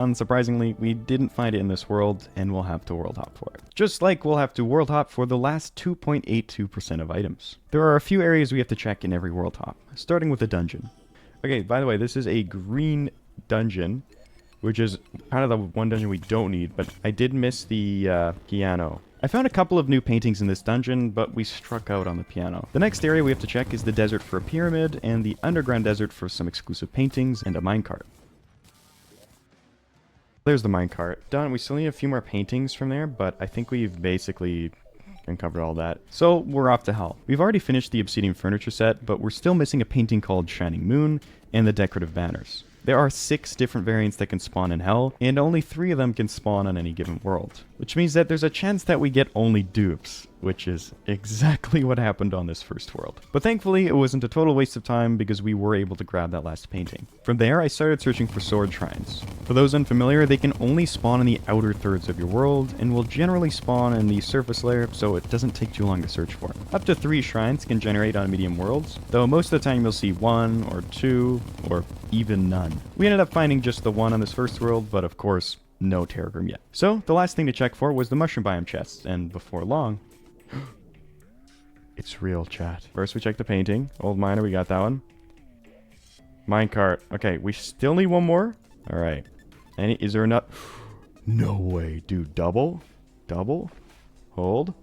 Unsurprisingly, we didn't find it in this world, and we'll have to world hop for it. Just like we'll have to world hop for the last 2.82% of items. There are a few areas we have to check in every world hop, starting with a dungeon. Okay, by the way, this is a green dungeon, which is kind of the one dungeon we don't need, but I did miss the piano. I found a couple of new paintings in this dungeon, but we struck out on the piano. The next area we have to check is the desert for a pyramid, and the underground desert for some exclusive paintings and a minecart. There's the minecart. Done. We still need a few more paintings from there, but I think we've basically uncovered all that. So we're off to hell. We've already finished the obsidian furniture set, but we're still missing a painting called Shining Moon and the decorative banners. There are 6 different variants that can spawn in hell, and only 3 of them can spawn on any given world. Which means that there's a chance that we get only dupes, which is exactly what happened on this first world. But thankfully, it wasn't a total waste of time because we were able to grab that last painting. From there, I started searching for sword shrines. For those unfamiliar, they can only spawn in the outer thirds of your world, and will generally spawn in the surface layer, so it doesn't take too long to search for. Up to 3 shrines can generate on medium worlds, though most of the time you'll see 1 or 2, or even none. We ended up finding just the 1 on this first world, but of course, no Terraria yet. So, the last thing to check for was the mushroom biome chests, and before long... It's real, chat. First we check the painting. Old miner, we got that one. Minecart. Okay, we still need 1 more. Alright. Is there enough? No way, dude. Double? Double? Hold.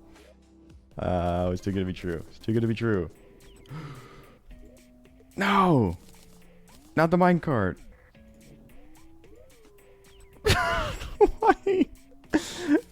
It's too good to be true. It's too good to be true. No! Not the minecart. Why?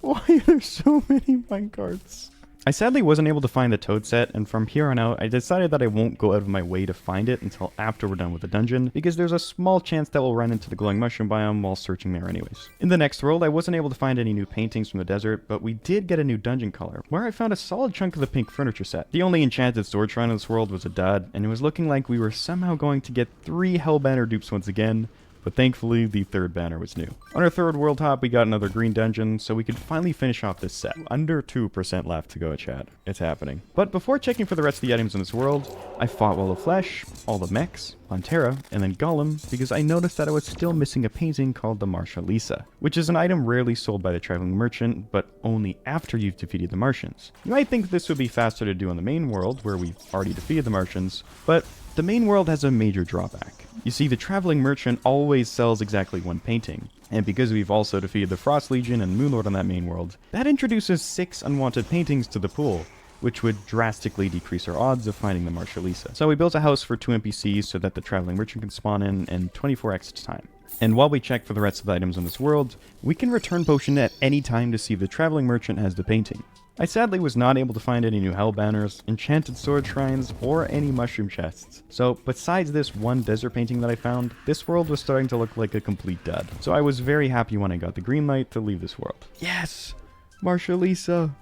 Why are there so many minecarts? I sadly wasn't able to find the toad set, and from here on out, I decided that I won't go out of my way to find it until after we're done with the dungeon, because there's a small chance that we'll run into the glowing mushroom biome while searching there anyways. In the next world, I wasn't able to find any new paintings from the desert, but we did get a new dungeon color, where I found a solid chunk of the pink furniture set. The only enchanted sword shrine in this world was a dud, and it was looking like we were somehow going to get 3 Hellbanner dupes once again, but thankfully, the 3rd banner was new. On our 3rd world hop, we got another green dungeon, so we could finally finish off this set. Under 2% left to go, chat. It's happening. But before checking for the rest of the items in this world, I fought Wall of Flesh, all the mechs, Pantera, and then Gollum, because I noticed that I was still missing a painting called the Martia Lisa, which is an item rarely sold by the traveling merchant, but only after you've defeated the Martians. You might think this would be faster to do on the main world, where we've already defeated the Martians, but the main world has a major drawback. You see, the traveling merchant always sells exactly 1 painting, and because we've also defeated the Frost Legion and Moonlord on that main world, that introduces 6 unwanted paintings to the pool, which would drastically decrease our odds of finding the Martia Lisa. So we built a house for 2 NPCs so that the traveling merchant can spawn in 24x time. And while we check for the rest of the items in this world, we can return potion at any time to see if the traveling merchant has the painting. I sadly was not able to find any new hell banners, enchanted sword shrines, or any mushroom chests. So besides this 1 desert painting that I found, this world was starting to look like a complete dud. So I was very happy when I got the green light to leave this world. Yes! Martia Lisa!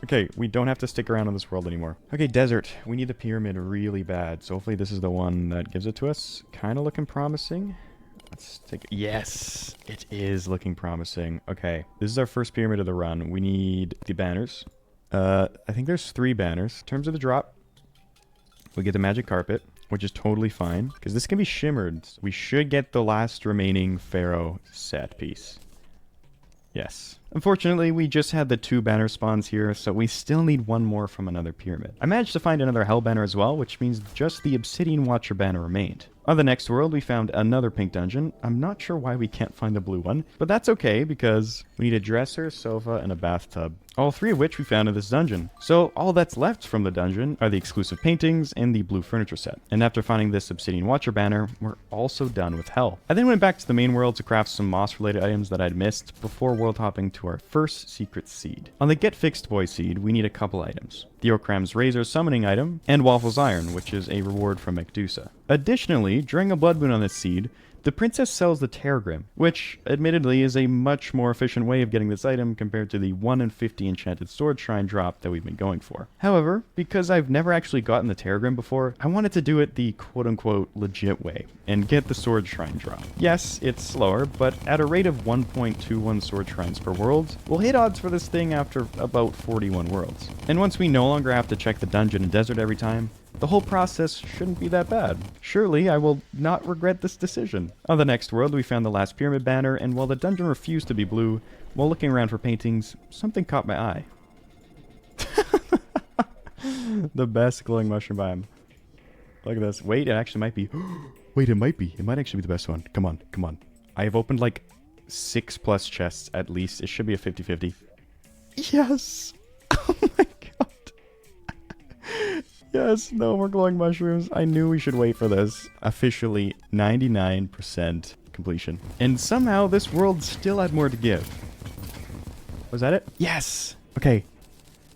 Okay, we don't have to stick around in this world anymore. Okay, desert. We need the pyramid really bad, so hopefully this is the one that gives it to us. Kinda looking promising. Let's take it. Yes, it is looking promising. Okay, this is our first pyramid of the run. We need the banners. I think there's 3 banners. In terms of the drop, we get the magic carpet, which is totally fine, because this can be shimmered. We should get the last remaining Pharaoh set piece. Yes. Unfortunately, we just had the 2 banner spawns here, so we still need 1 more from another pyramid. I managed to find another hell banner as well, which means just the Obsidian Watcher banner remained. On the next world, we found another pink dungeon. I'm not sure why we can't find the blue one, but that's okay because we need a dresser, sofa, and a bathtub. All 3 of which we found in this dungeon. So all that's left from the dungeon are the exclusive paintings and the blue furniture set. And after finding this Obsidian Watcher banner, we're also done with hell. I then went back to the main world to craft some moss-related items that I'd missed before world hopping to our first secret seed. On the Get Fixed Boy seed, we need a couple items. Theocram's Razor summoning item, and Waffle's Iron, which is a reward from Medusa. Additionally, during a blood moon on this seed, the princess sells the Terragrim, which admittedly is a much more efficient way of getting this item compared to the 1 in 50 enchanted sword shrine drop that we've been going for. However, because I've never actually gotten the Terragrim before, I wanted to do it the quote-unquote legit way and get the sword shrine drop. Yes, it's slower, but at a rate of 1.21 sword shrines per world, we'll hit odds for this thing after about 41 worlds. And once we no longer have to check the dungeon and desert every time, The whole process shouldn't be that bad. Surely I will not regret this decision. On the next world, we found the last pyramid banner, and while the dungeon refused to be blue, while looking around for paintings, something caught my eye. The best glowing mushroom biome. Look at this. Wait, it actually might be. Wait, it might be. It might actually be the best one. Come on, come on. I have opened like 6+ chests at least. It should be a 50-50. Yes! Oh my god. Yes, no more glowing mushrooms. I knew we should wait for this. Officially 99% completion. And somehow this world still had more to give. Was that it? Yes! Okay.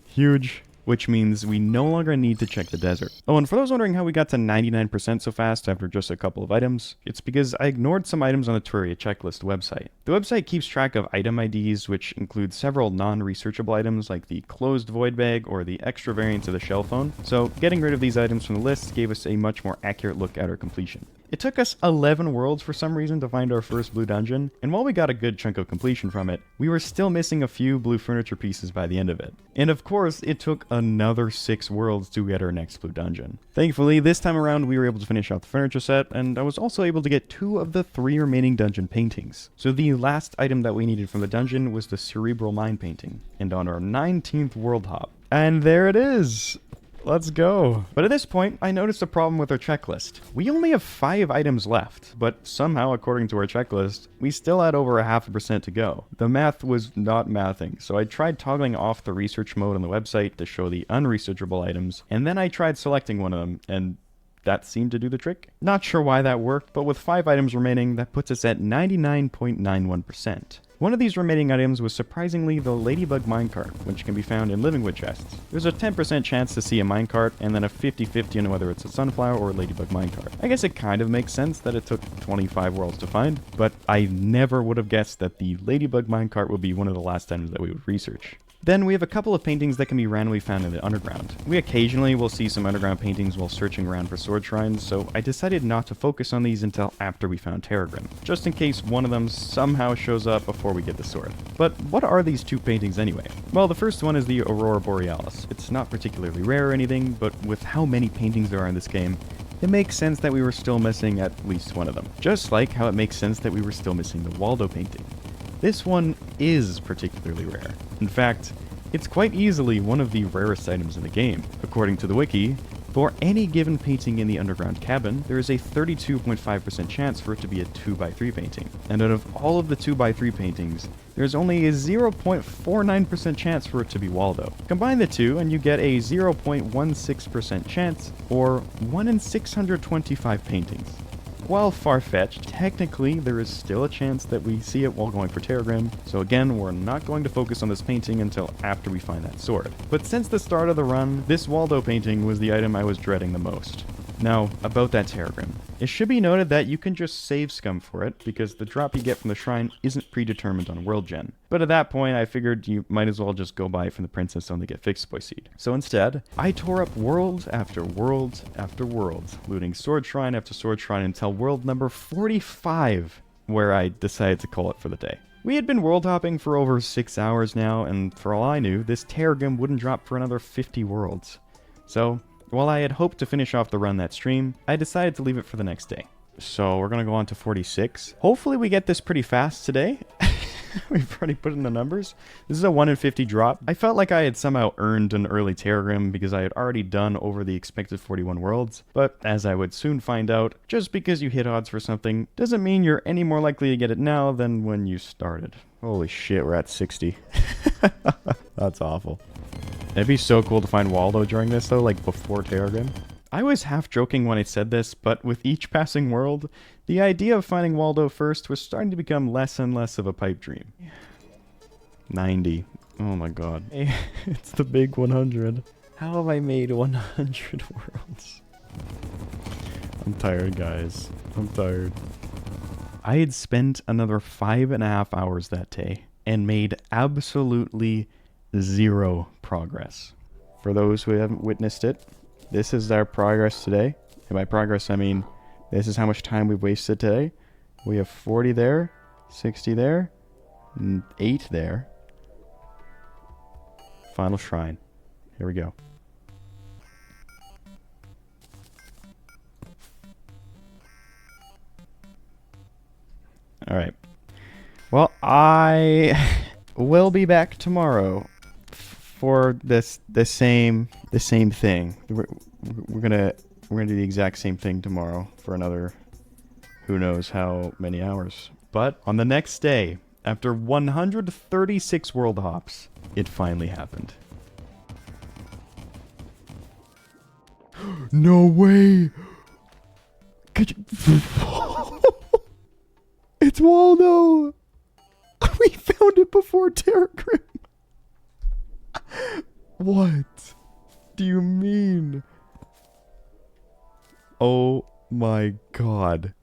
Huge. Which means we no longer need to check the desert. Oh, and for those wondering how we got to 99% so fast after just a couple of items, it's because I ignored some items on the Terraria checklist website. The website keeps track of item IDs, which include several non-researchable items like the closed void bag or the extra variants of the shell phone, so getting rid of these items from the list gave us a much more accurate look at our completion. It took us 11 worlds for some reason to find our first blue dungeon, and while we got a good chunk of completion from it, we were still missing a few blue furniture pieces by the end of it. And of course, it took another 6 worlds to get our next blue dungeon. Thankfully, this time around we were able to finish off the furniture set, and I was also able to get 2 of the 3 remaining dungeon paintings. So the last item that we needed from the dungeon was the Cerebral Mine painting, and on our 19th world hop. And there it is! Let's go. But at this point, I noticed a problem with our checklist. We only have 5 items left, but somehow, according to our checklist, we still had over 0.5% to go. The math was not mathing, so I tried toggling off the research mode on the website to show the unresearchable items, and then I tried selecting one of them, and that seemed to do the trick. Not sure why that worked, but with 5 items remaining, that puts us at 99.91%. One of these remaining items was surprisingly the Ladybug minecart, which can be found in living wood chests. There's a 10% chance to see a minecart, and then a 50-50 on whether it's a sunflower or a Ladybug minecart. I guess it kind of makes sense that it took 25 worlds to find, but I never would have guessed that the Ladybug minecart would be one of the last items that we would research. Then we have a couple of paintings that can be randomly found in the underground. We occasionally will see some underground paintings while searching around for sword shrines, so I decided not to focus on these until after we found Terraria, just in case one of them somehow shows up before we get the sword. But what are these 2 paintings anyway? Well, the first one is the Aurora Borealis. It's not particularly rare or anything, but with how many paintings there are in this game, it makes sense that we were still missing at least one of them. Just like how it makes sense that we were still missing the Waldo painting. This one is particularly rare. In fact, it's quite easily one of the rarest items in the game. According to the wiki, for any given painting in the underground cabin, there is a 32.5% chance for it to be a 2x3 painting. And out of all of the 2x3 paintings, there's only a 0.49% chance for it to be Waldo. Combine the two and you get a 0.16% chance, or 1 in 625 paintings. While far-fetched, technically there is still a chance that we see it while going for Terraria, so again, we're not going to focus on this painting until after we find that sword. But since the start of the run, this Waldo painting was the item I was dreading the most. Now, about that Terraria. It should be noted that you can just save scum for it, because the drop you get from the shrine isn't predetermined on World Gen. But at that point, I figured you might as well just go buy it from the princess on the Get Fixed Boy seed. So instead, I tore up world after world after world, looting sword shrine after sword shrine until world number 45, where I decided to call it for the day. We had been world hopping for over 6 hours now, and for all I knew, this Terraria wouldn't drop for another 50 worlds. So, while I had hoped to finish off the run that stream, I decided to leave it for the next day. So we're gonna go on to 46. Hopefully we get this pretty fast today. We've already put in the numbers. This is a 1 in 50 drop. I felt like I had somehow earned an early Terraria because I had already done over the expected 41 worlds, but as I would soon find out, just because you hit odds for something doesn't mean you're any more likely to get it now than when you started. Holy shit, we're at 60. That's awful. It'd be so cool to find Waldo during this though, like before Terraria. I was half joking when I said this, but with each passing world, the idea of finding Waldo first was starting to become less and less of a pipe dream. 90. Oh my god. Hey, it's the big 100. How have I made 100 worlds? I'm tired, guys. I'm tired. I had spent another 5.5 hours that day and made absolutely 0 progress. For those who haven't witnessed it, this is our progress today. And by progress, I mean this is how much time we've wasted today. We have 40 there, 60 there, 8 there. Final shrine. Here we go. All right. Well, I will be back tomorrow for the same thing. We're gonna do the exact same thing tomorrow for another who knows how many hours. But on the next day, after 136 world hops, it finally happened. No way! Could you... It's Waldo! We found it before Terraria. What do you mean? Oh my god.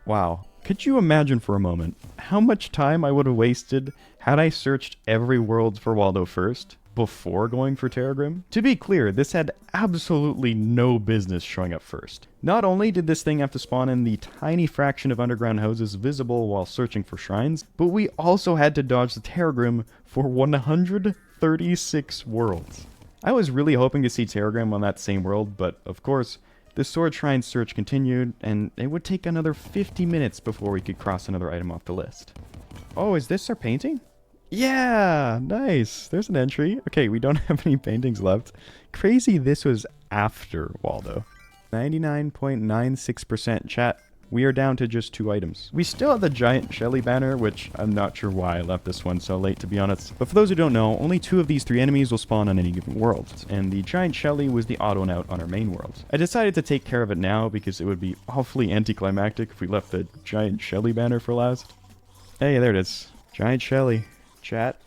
Wow. Could you imagine for a moment how much time I would have wasted had I searched every world for Waldo first before going for Terraria? To be clear, this had absolutely no business showing up first. Not only did this thing have to spawn in the tiny fraction of underground houses visible while searching for shrines, but we also had to dodge the Terraria for 136 worlds. I was really hoping to see Terraria on that same world, but of course, the sword shrine search continued, and it would take another 50 minutes before we could cross another item off the list. Oh, is this our painting? Yeah, nice. There's an entry. Okay, we don't have any paintings left. Crazy this was after Waldo. 99.96% chat. We are down to just 2 items. We still have the giant Shelly banner, which I'm not sure why I left this one so late, to be honest. But for those who don't know, only 2 of these 3 enemies will spawn on any given world, and the giant Shelly was the auto out on our main world. I decided to take care of it now because it would be awfully anticlimactic if we left the giant Shelly banner for last. Hey, there it is. Giant Shelly. Chat.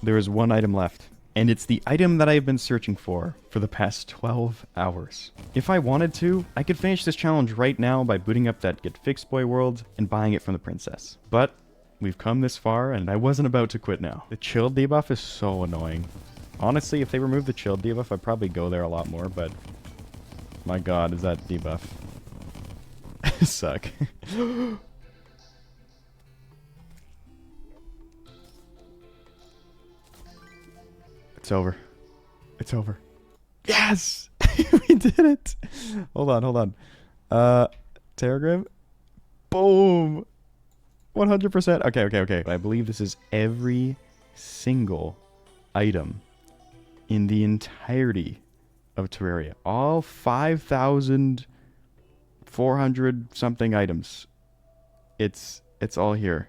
There is 1 item left. And it's the item that I've been searching for the past 12 hours. If I wanted to, I could finish this challenge right now by booting up that Get Fixed Boy world and buying it from the princess. But we've come this far and I wasn't about to quit now. The chilled debuff is so annoying. Honestly, if they remove the chilled debuff, I'd probably go there a lot more, but my god, is that debuff. Suck. It's over. It's over. Yes! We did it! Hold on. Terraria? Boom! 100%. Okay. I believe this is every single item in the entirety of Terraria. All 5,400 something items. It's all here.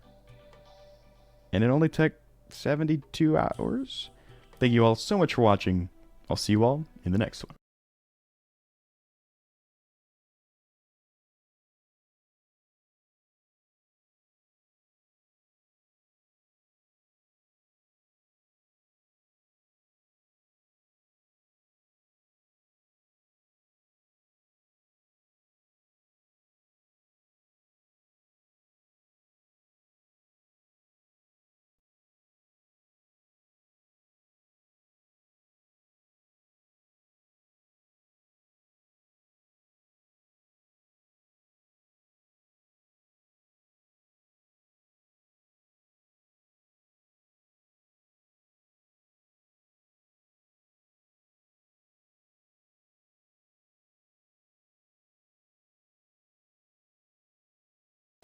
And it only took 72 hours? Thank you all so much for watching. I'll see you all in the next one.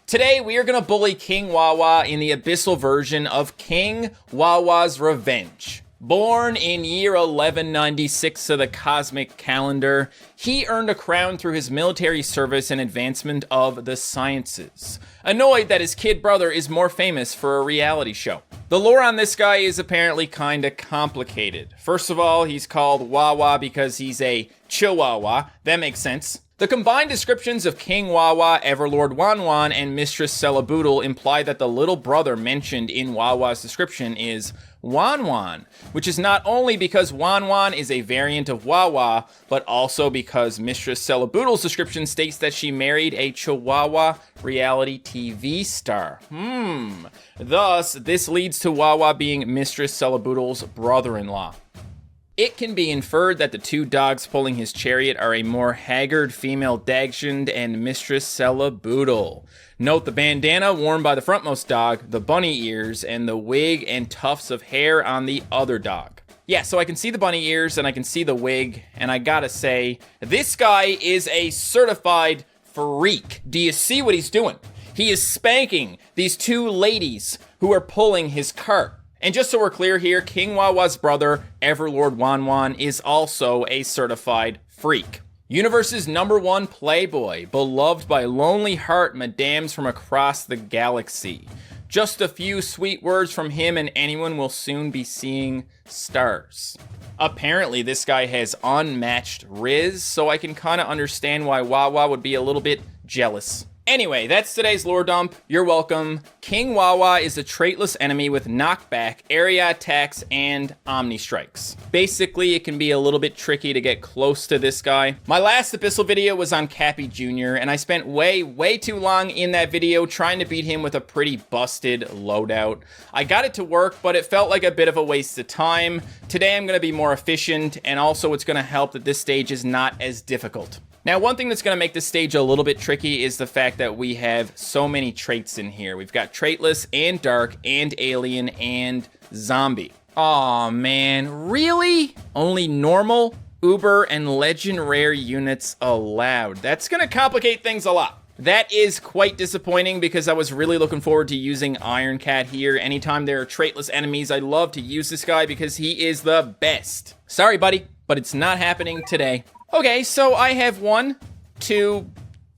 Today, we are going to bully King Wawa in the abyssal version of King Wawa's Revenge. Born in year 1196 of the cosmic calendar, he earned a crown through his military service and advancement of the sciences. Annoyed that his kid brother is more famous for a reality show. The lore on this guy is apparently kinda complicated. First of all, he's called Wawa because he's a Chihuahua. That makes sense. The combined descriptions of King Wawa, Everlord Wanwan, and Mistress Celaboodle imply that the little brother mentioned in Wawa's description is Wanwan, which is not only because Wanwan is a variant of Wawa, but also because Mistress Celaboodle's description states that she married a Chihuahua reality TV star. Thus, this leads to Wawa being Mistress Celaboodle's brother-in-law. It can be inferred that the 2 dogs pulling his chariot are a more haggard female Dagshund and Mistress Celaboodle. Note the bandana worn by the frontmost dog, the bunny ears, and the wig and tufts of hair on the other dog. Yeah, so I can see the bunny ears and I can see the wig, and I gotta say, this guy is a certified freak. Do you see what he's doing? He is spanking these two ladies who are pulling his cart. And just so we're clear here, King Wawa's brother, Everlord Wanwan, is also a certified freak. Universe's #1 playboy, beloved by lonely heart madams from across the galaxy. Just a few sweet words from him and anyone will soon be seeing stars. Apparently, this guy has unmatched riz, so I can kind of understand why Wawa would be a little bit jealous. Anyway, that's today's lore dump. You're welcome. King Wawa is a traitless enemy with knockback, area attacks, and omni strikes. Basically, it can be a little bit tricky to get close to this guy. My last Abyssal video was on Cappy Jr., and I spent way too long in that video trying to beat him with a pretty busted loadout. I got it to work, but it felt like a bit of a waste of time. Today, I'm going to be more efficient, and also it's going to help that this stage is not as difficult. Now, one thing that's going to make this stage a little bit tricky is the fact that we have so many traits in here. We've got traitless and dark and alien and zombie. Aw, man, really? Only normal, uber, and legend rare units allowed. That's going to complicate things a lot. That is quite disappointing because I was really looking forward to using Iron Cat here. Anytime there are traitless enemies, I love to use this guy because he is the best. Sorry, buddy, but it's not happening today. Okay, so I have 1, 2,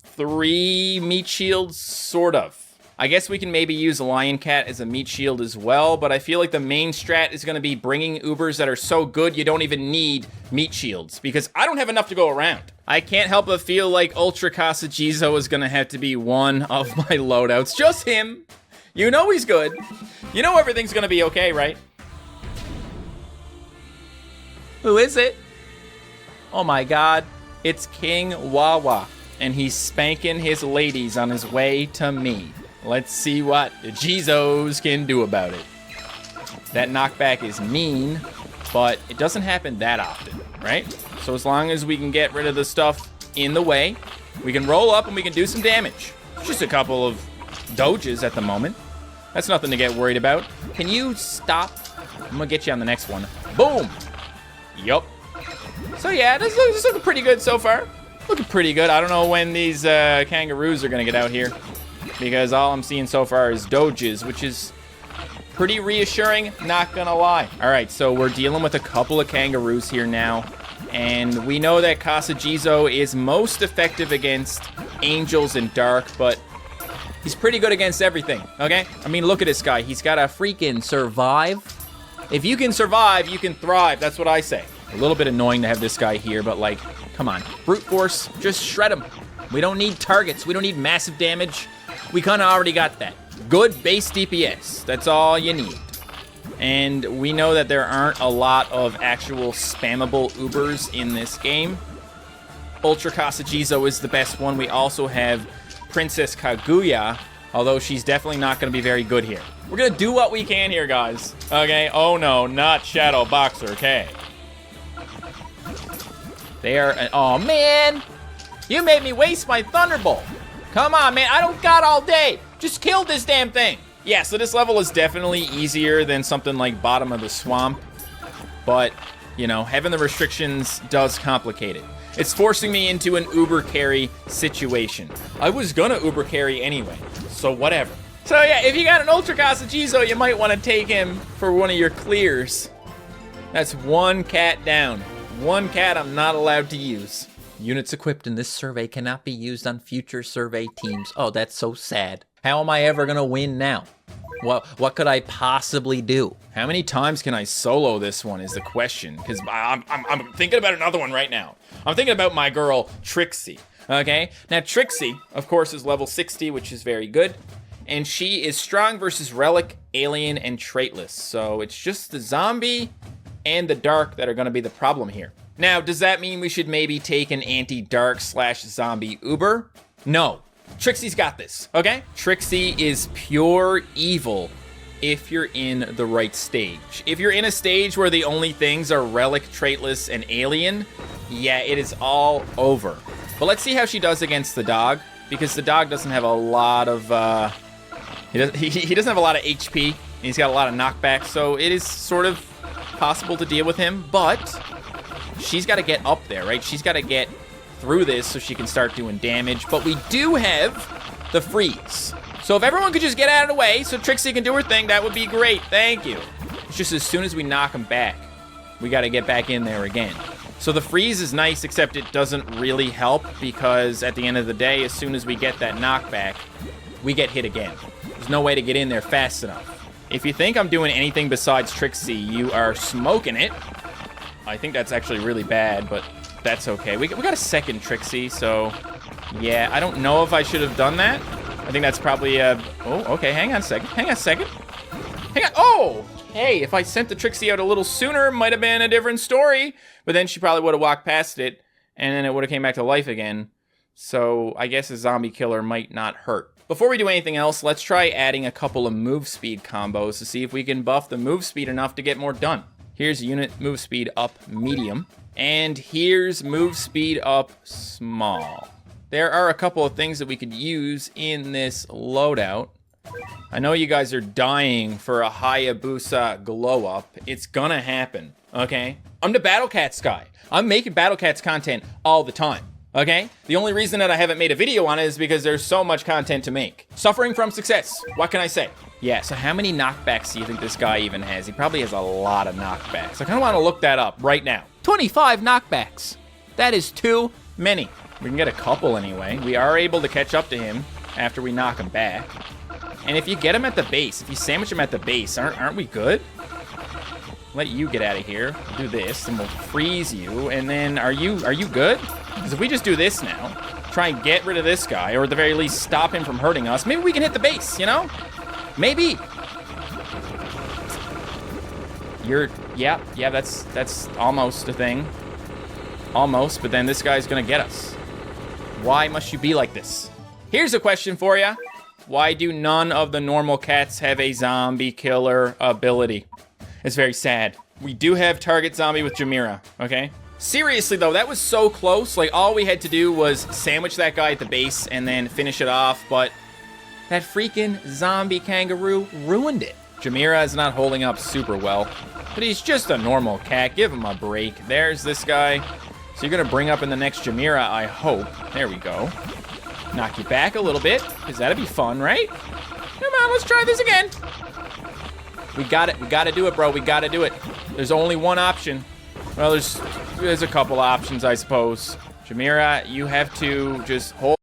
3 meat shields, sort of. I guess we can maybe use Lion Cat as a meat shield as well, but I feel like the main strat is going to be bringing Ubers that are so good you don't even need meat shields, because I don't have enough to go around. I can't help but feel like Ultra Kasajizo is going to have to be one of my loadouts. Just him. You know he's good. You know everything's going to be okay, right? Who is it? Oh my god, it's King Wawa, and he's spanking his ladies on his way to me. Let's see what the Jizos can do about it. That knockback is mean, but it doesn't happen that often, right? So as long as we can get rid of the stuff in the way, we can roll up and we can do some damage. Just a couple of doges at the moment. That's nothing to get worried about. Can you stop? I'm gonna get you on the next one. Boom! Yup. So yeah, this is looking pretty good so far. Looking pretty good. I don't know when these kangaroos are gonna get out here, because all I'm seeing so far is doges, which is pretty reassuring, not gonna lie. All right, so we're dealing with a couple of kangaroos here now, and we know that Kasajizo is most effective against angels and dark, but he's pretty good against everything, okay? I mean, look at this guy. He's got a freaking survive. If you can survive, you can thrive. That's what I say. A little bit annoying to have this guy here, but like, come on. Brute force, just shred him. We don't need targets. We don't need massive damage. We kind of already got that. Good base DPS. That's all you need. And we know that there aren't a lot of actual spammable Ubers in this game. Ultra Kasajizo is the best one. We also have Princess Kaguya, although she's definitely not going to be very good here. We're going to do what we can here, guys. Okay? Oh no, not Shadow Boxer K. They are, oh man, you made me waste my Thunderbolt. Come on, man, I don't got all day. Just kill this damn thing. Yeah, so this level is definitely easier than something like Bottom of the Swamp, but, you know, having the restrictions does complicate it. It's forcing me into an Uber carry situation. I was gonna Uber carry anyway, so whatever. So yeah, if you got an Ultra Kasajizo, you might want to take him for one of your clears. That's one cat down. One cat I'm not allowed to use. Units equipped in this survey cannot be used on future survey teams. Oh, that's so sad. How am I ever gonna win now? What could I possibly do? How many times can I solo this one is the question, because I'm thinking about another one right now. I'm thinking about my girl, Trixie, okay? Now, Trixie, of course, is level 60, which is very good, and she is strong versus relic, alien, and traitless, so it's just the zombie and the dark that are gonna be the problem here. Now, does that mean we should maybe take an anti-dark / zombie Uber? No. Trixie's got this, okay? Trixie is pure evil if you're in the right stage. If you're in a stage where the only things are relic, traitless, and alien, yeah, it is all over. But let's see how she does against the dog, because the dog doesn't have a lot of, he doesn't have a lot of HP, and he's got a lot of knockback, so it is sort of possible to deal with him, but she's got to get up there, right? She's got to get through this so she can start doing damage. But we do have the freeze. So if everyone could just get out of the way so Trixie can do her thing, that would be great. Thank you. It's just as soon as we knock him back, we got to get back in there again. So the freeze is nice, except it doesn't really help because at the end of the day, as soon as we get that knockback, we get hit again. There's no way to get in there fast enough. If you think I'm doing anything besides Trixie, you are smoking it. I think that's actually really bad, but that's okay. We got a second Trixie, so yeah, I don't know if I should have done that. I think that's probably oh, okay, hang on a second. Hang on a second. Hang on. Oh, hey, if I sent the Trixie out a little sooner, might have been a different story. But then she probably would have walked past it, and then it would have came back to life again. So I guess a zombie killer might not hurt. Before we do anything else, let's try adding a couple of move speed combos to see if we can buff the move speed enough to get more done. Here's unit move speed up medium, and here's move speed up small. There are a couple of things that we could use in this loadout. I know you guys are dying for a Hayabusa glow up. It's gonna happen, okay? I'm the Battle Cats guy. I'm making Battle Cats content all the time, okay? The only reason that I haven't made a video on it is because there's so much content to make. Suffering from success, what can I say? Yeah, so how many knockbacks do you think this guy even has? He probably has a lot of knockbacks. I kinda wanna look that up right now. 25 knockbacks. That is too many. We can get a couple anyway. We are able to catch up to him after we knock him back. And if you get him at the base, if you sandwich him at the base, aren't we good? Let you get out of here. We'll do this, and we'll freeze you. And then, are you good? Because if we just do this now, try and get rid of this guy, or at the very least stop him from hurting us, maybe we can hit the base, you know? Maybe. Yeah, that's almost a thing. Almost, but then this guy's gonna get us. Why must you be like this? Here's a question for you. Why do none of the normal cats have a zombie killer ability? It's very sad. We do have target zombie with Jamira, okay? Seriously though, that was so close. Like all we had to do was sandwich that guy at the base and then finish it off, but that freaking zombie kangaroo ruined it. Jamira is not holding up super well, but he's just a normal cat. Give him a break. There's this guy. So you're gonna bring up in the next Jamira, I hope. There we go. Knock you back a little bit, because that'd be fun, right? Come on, let's try this again. We got it. We gotta do it, bro. We gotta do it. There's only one option. Well, there's a couple options, I suppose. Jamira, you have to just hold.